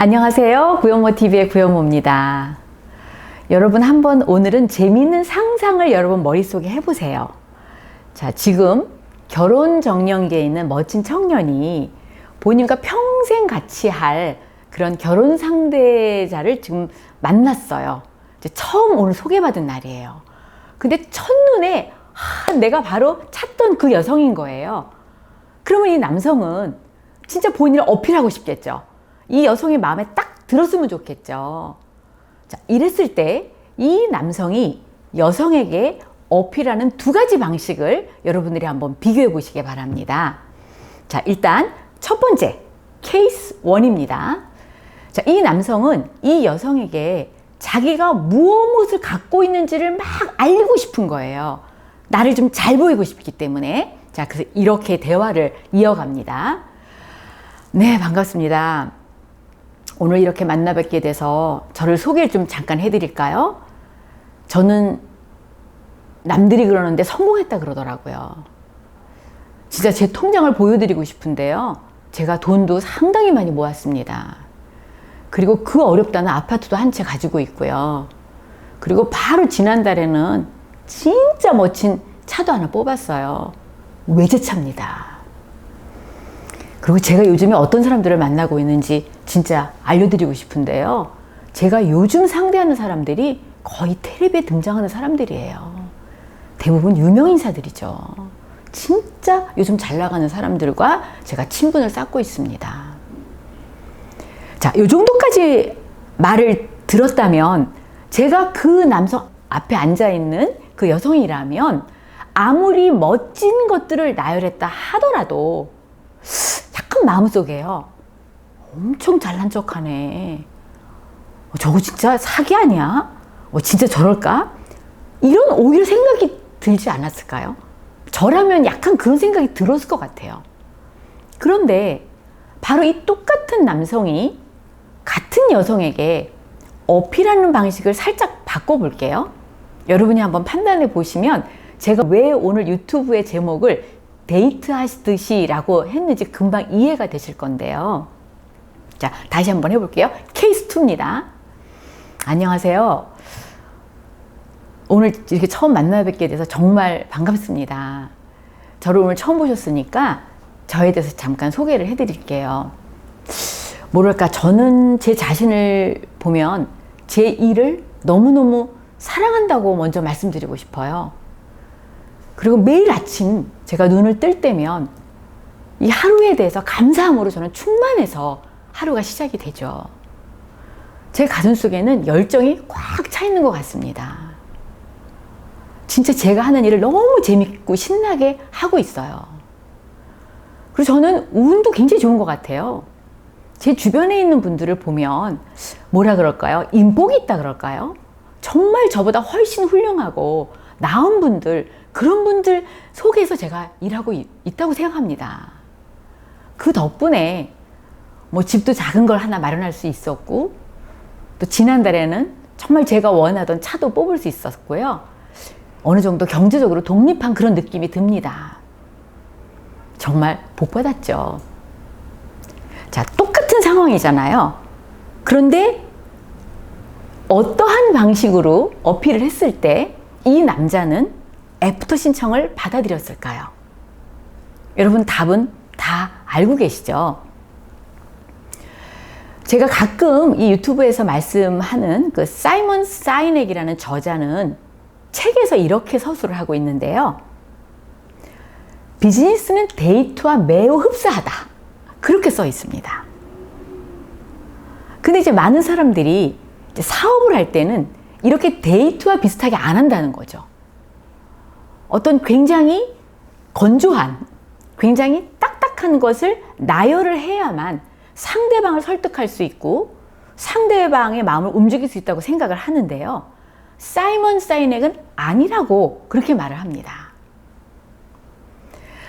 안녕하세요. 구현모TV의 구현모입니다. 여러분 한번 오늘은 재미있는 상상을 여러분 머릿속에 해보세요. 자, 지금 결혼 정년기에 있는 멋진 청년이 본인과 평생 같이 할 그런 결혼 상대자를 지금 만났어요. 이제 처음 오늘 소개받은 날이에요. 근데 첫눈에 내가 바로 찾던 그 여성인 거예요. 그러면 이 남성은 진짜 본인을 어필하고 싶겠죠. 이 여성의 마음에 딱 들었으면 좋겠죠. 자, 이랬을 때 이 남성이 여성에게 어필하는 두 가지 방식을 여러분들이 한번 비교해 보시기 바랍니다. 자, 일단 첫 번째 케이스 1입니다. 자, 이 남성은 이 여성에게 자기가 무엇을 갖고 있는지를 막 알리고 싶은 거예요. 나를 좀 잘 보이고 싶기 때문에. 자, 그래서 이렇게 대화를 이어갑니다. 네, 반갑습니다. 오늘 이렇게 만나 뵙게 돼서 저를 소개를 좀 잠깐 해드릴까요? 저는 남들이 그러는데 성공했다 그러더라고요. 진짜 제 통장을 보여드리고 싶은데요. 제가 돈도 상당히 많이 모았습니다. 그리고 그 어렵다는 아파트도 한 채 가지고 있고요. 그리고 바로 지난달에는 진짜 멋진 차도 하나 뽑았어요. 외제차입니다. 그리고 제가 요즘에 어떤 사람들을 만나고 있는지 진짜 알려드리고 싶은데요. 제가 요즘 상대하는 사람들이 거의 텔레비에 등장하는 사람들이에요. 대부분 유명인사들이죠. 진짜 요즘 잘 나가는 사람들과 제가 친분을 쌓고 있습니다. 자, 요 정도까지 말을 들었다면 제가 그 남성 앞에 앉아있는 그 여성이라면 아무리 멋진 것들을 나열했다 하더라도 약간 마음속에요. 엄청 잘난 척하네. 저거 진짜 사기 아니야? 진짜 저럴까? 이런 오히려 생각이 들지 않았을까요? 저라면 약간 그런 생각이 들었을 것 같아요. 그런데 바로 이 똑같은 남성이 같은 여성에게 어필하는 방식을 살짝 바꿔볼게요. 여러분이 한번 판단해 보시면 제가 왜 오늘 유튜브의 제목을 데이트하시듯이 라고 했는지 금방 이해가 되실 건데요. 자, 다시 한번 해볼게요. 케이스 2입니다. 안녕하세요. 오늘 이렇게 처음 만나 뵙게 돼서 정말 반갑습니다. 저를 오늘 처음 보셨으니까 저에 대해서 잠깐 소개를 해드릴게요. 뭐랄까, 저는 제 자신을 보면 제 일을 너무너무 사랑한다고 먼저 말씀드리고 싶어요. 그리고 매일 아침 제가 눈을 뜰 때면 이 하루에 대해서 감사함으로 저는 충만해서 하루가 시작이 되죠. 제 가슴속에는 열정이 꽉 차 있는 것 같습니다. 진짜 제가 하는 일을 너무 재밌고 신나게 하고 있어요. 그리고 저는 운도 굉장히 좋은 것 같아요. 제 주변에 있는 분들을 보면 뭐라 그럴까요? 인복이 있다 그럴까요? 정말 저보다 훨씬 훌륭하고 나은 분들, 그런 분들 속에서 제가 일하고 있다고 생각합니다. 그 덕분에 뭐 집도 작은 걸 하나 마련할 수 있었고, 또 지난달에는 정말 제가 원하던 차도 뽑을 수 있었고요. 어느 정도 경제적으로 독립한 그런 느낌이 듭니다. 정말 복 받았죠. 자, 똑같은 상황이잖아요. 그런데 어떠한 방식으로 어필을 했을 때 이 남자는 애프터 신청을 받아들였을까요? 여러분 답은 다 알고 계시죠? 제가 가끔 이 유튜브에서 말씀하는 그 사이먼 사이넥이라는 저자는 책에서 이렇게 서술을 하고 있는데요. 비즈니스는 데이트와 매우 흡사하다. 그렇게 써 있습니다. 근데 이제 많은 사람들이 이제 사업을 할 때는 이렇게 데이트와 비슷하게 안 한다는 거죠. 어떤 굉장히 건조한, 굉장히 딱딱한 것을 나열을 해야만 상대방을 설득할 수 있고 상대방의 마음을 움직일 수 있다고 생각을 하는데요. 사이먼 사이넥은 아니라고 그렇게 말을 합니다.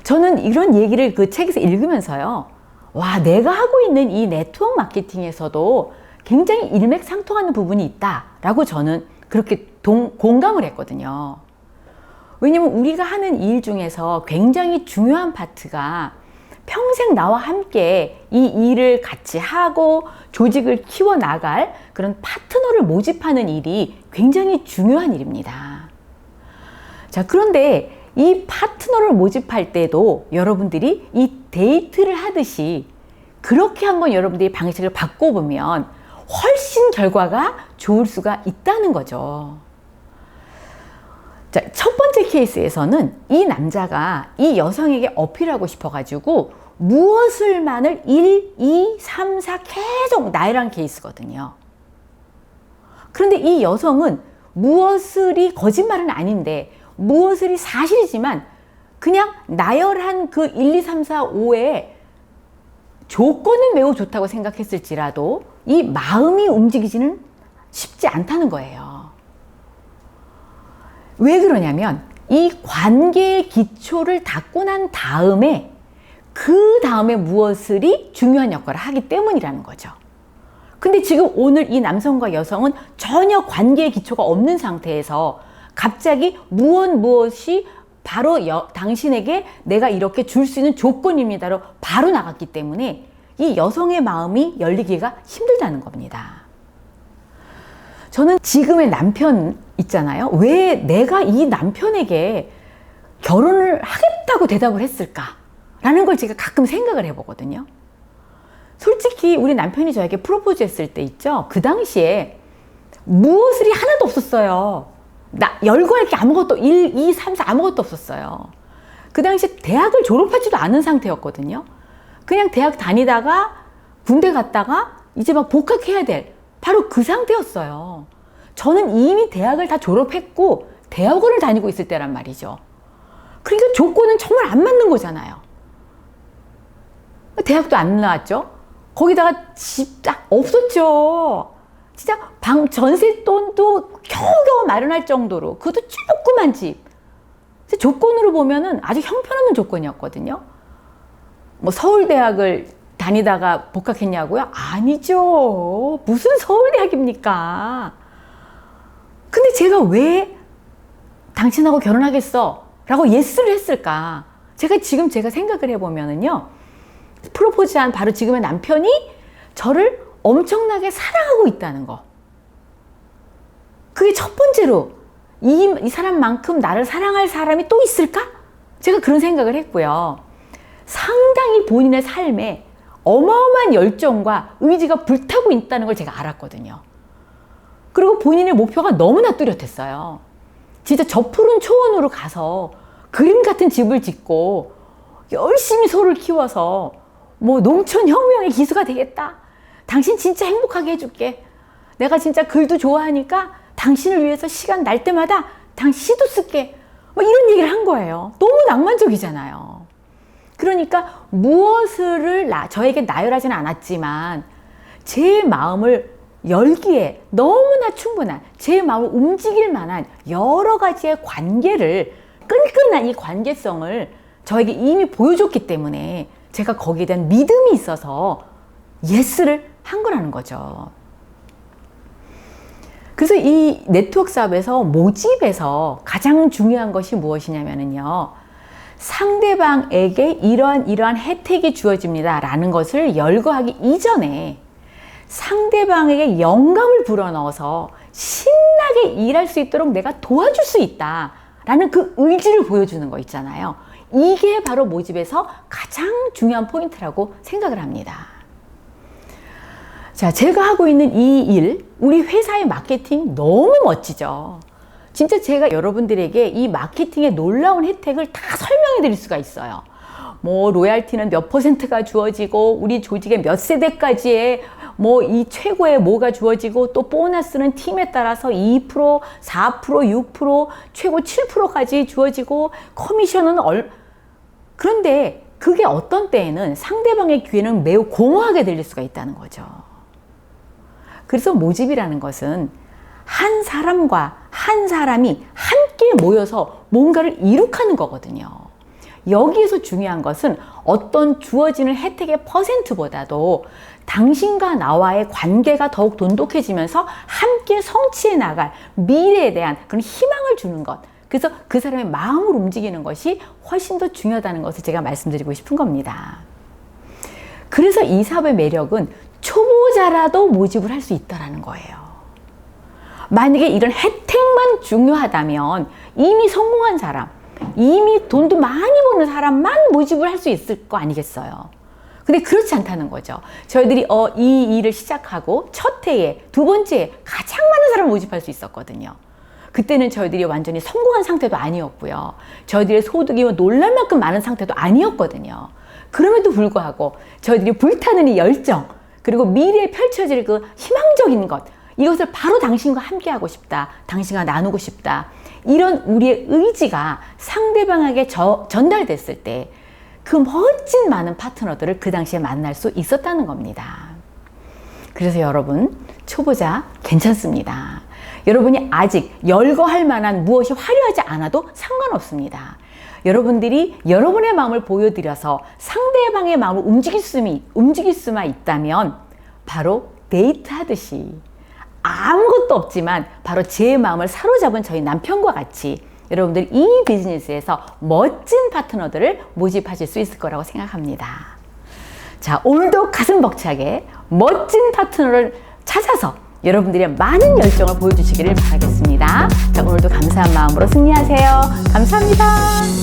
저는 이런 얘기를 그 책에서 읽으면서요. 와, 내가 하고 있는 이 네트워크 마케팅에서도 굉장히 일맥상통하는 부분이 있다라고 저는 그렇게 공감을 했거든요. 왜냐면 우리가 하는 일 중에서 굉장히 중요한 파트가 평생 나와 함께 이 일을 같이 하고 조직을 키워나갈 그런 파트너를 모집하는 일이 굉장히 중요한 일입니다. 자, 그런데 이 파트너를 모집할 때도 여러분들이 이 데이트를 하듯이 그렇게 한번 여러분들이 방식을 바꿔보면 훨씬 결과가 좋을 수가 있다는 거죠. 자, 첫 번째 케이스에서는 이 남자가 이 여성에게 어필하고 싶어가지고 무엇을만을 1, 2, 3, 4 계속 나열한 케이스거든요. 그런데 이 여성은 무엇을이 거짓말은 아닌데 무엇을이 사실이지만 그냥 나열한 그 1, 2, 3, 4, 5에 조건은 매우 좋다고 생각했을지라도 이 마음이 움직이지는 쉽지 않다는 거예요. 왜 그러냐면 이 관계의 기초를 닦고 난 다음에 그 다음에 무엇을이 중요한 역할을 하기 때문이라는 거죠. 근데 지금 오늘 이 남성과 여성은 전혀 관계의 기초가 없는 상태에서 갑자기 무엇이 바로 당신에게 내가 이렇게 줄 수 있는 조건입니다로 바로 나갔기 때문에 이 여성의 마음이 열리기가 힘들다는 겁니다. 저는 지금의 남편 있잖아요. 왜 내가 이 남편에게 결혼을 하겠다고 대답을 했을까? 라는 걸 제가 가끔 생각을 해보거든요. 솔직히 우리 남편이 저에게 프로포즈 했을 때 있죠. 그 당시에 무엇이 하나도 없었어요. 열거할 게 아무것도 1, 2, 3, 4 아무것도 없었어요. 그 당시에 대학을 졸업하지도 않은 상태였거든요. 그냥 대학 다니다가 군대 갔다가 이제 막 복학해야 될 바로 그 상태였어요. 저는 이미 대학을 다 졸업했고 대학원을 다니고 있을 때란 말이죠. 그러니까 조건은 정말 안 맞는 거잖아요. 대학도 안 나왔죠. 거기다가 집 딱 없었죠. 진짜 전세 돈도 겨우겨우 마련할 정도로 그것도 조그만 집. 조건으로 보면은 아주 형편없는 조건이었거든요. 뭐 서울대학을 다니다가 복학했냐고요? 아니죠. 무슨 서울대학입니까? 근데 제가 왜 당신하고 결혼하겠어? 라고 예스를 했을까? 제가 생각을 해보면은요. 프로포즈한 바로 지금의 남편이 저를 엄청나게 사랑하고 있다는 거. 그게 첫 번째로 이 사람만큼 나를 사랑할 사람이 또 있을까? 제가 그런 생각을 했고요. 상당히 본인의 삶에 어마어마한 열정과 의지가 불타고 있다는 걸 제가 알았거든요. 그리고 본인의 목표가 너무나 뚜렷했어요. 진짜 저 푸른 초원으로 가서 그림 같은 집을 짓고 열심히 소를 키워서 뭐 농촌 혁명의 기수가 되겠다. 당신 진짜 행복하게 해줄게. 내가 진짜 글도 좋아하니까 당신을 위해서 시간 날 때마다 당신 시도 쓸게. 뭐 이런 얘기를 한 거예요. 너무 낭만적이잖아요. 그러니까 무엇을 저에게 나열하지는 않았지만 제 마음을 열기에 너무나 충분한, 제 마음을 움직일 만한 여러 가지의 관계를, 끈끈한 이 관계성을 저에게 이미 보여줬기 때문에 제가 거기에 대한 믿음이 있어서 예스를 한 거라는 거죠. 그래서 이 네트워크 사업에서 모집에서 가장 중요한 것이 무엇이냐면요. 상대방에게 이러한 혜택이 주어집니다 라는 것을 열거하기 이전에 상대방에게 영감을 불어넣어서 신나게 일할 수 있도록 내가 도와줄 수 있다 라는 그 의지를 보여주는 거 있잖아요. 이게 바로 모집에서 가장 중요한 포인트라고 생각을 합니다. 자, 제가 하고 있는 이 일, 우리 회사의 마케팅 너무 멋지죠. 진짜 제가 여러분들에게 이 마케팅의 놀라운 혜택을 다 설명해 드릴 수가 있어요. 뭐 로얄티는 몇 %가 주어지고 우리 조직의 몇 세대까지의 뭐 이 최고의 뭐가 주어지고 또 보너스는 팀에 따라서 2%, 4%, 6%, 최고 7%까지 주어지고 커미션은 그런데 그게 어떤 때에는 상대방의 귀에는 매우 공허하게 들릴 수가 있다는 거죠. 그래서 모집이라는 것은 한 사람과 한 사람이 함께 모여서 뭔가를 이룩하는 거거든요. 여기에서 중요한 것은 어떤 주어지는 혜택의 퍼센트보다도 당신과 나와의 관계가 더욱 돈독해지면서 함께 성취해 나갈 미래에 대한 그런 희망을 주는 것. 그래서 그 사람의 마음을 움직이는 것이 훨씬 더 중요하다는 것을 제가 말씀드리고 싶은 겁니다. 그래서 이 사업의 매력은 초보자라도 모집을 할 수 있다는 거예요. 만약에 이런 혜택만 중요하다면 이미 성공한 사람, 이미 돈도 많이 버는 사람만 모집을 할 수 있을 거 아니겠어요. 근데 그렇지 않다는 거죠. 저희들이 이 일을 시작하고 첫 해에, 두 번째 에 가장 많은 사람을 모집할 수 있었거든요. 그때는 저희들이 완전히 성공한 상태도 아니었고요. 저희들의 소득이 놀랄 만큼 많은 상태도 아니었거든요. 그럼에도 불구하고 저희들이 불타는 이 열정, 그리고 미래에 펼쳐질 그 희망적인 것, 이것을 바로 당신과 함께하고 싶다, 당신과 나누고 싶다, 이런 우리의 의지가 상대방에게 전달됐을 때 그 멋진 많은 파트너들을 그 당시에 만날 수 있었다는 겁니다. 그래서 여러분, 초보자 괜찮습니다. 여러분이 아직 열거할 만한 무엇이 화려하지 않아도 상관없습니다. 여러분들이 여러분의 마음을 보여드려서 상대방의 마음을 움직일 수만 있다면 바로 데이트하듯이 아무것도 없지만 바로 제 마음을 사로잡은 저희 남편과 같이 여러분들 이 비즈니스에서 멋진 파트너들을 모집하실 수 있을 거라고 생각합니다. 자, 오늘도 가슴 벅차게 멋진 파트너를 찾아서 여러분들의 많은 열정을 보여주시기를 바라겠습니다. 자, 오늘도 감사한 마음으로 승리하세요. 감사합니다.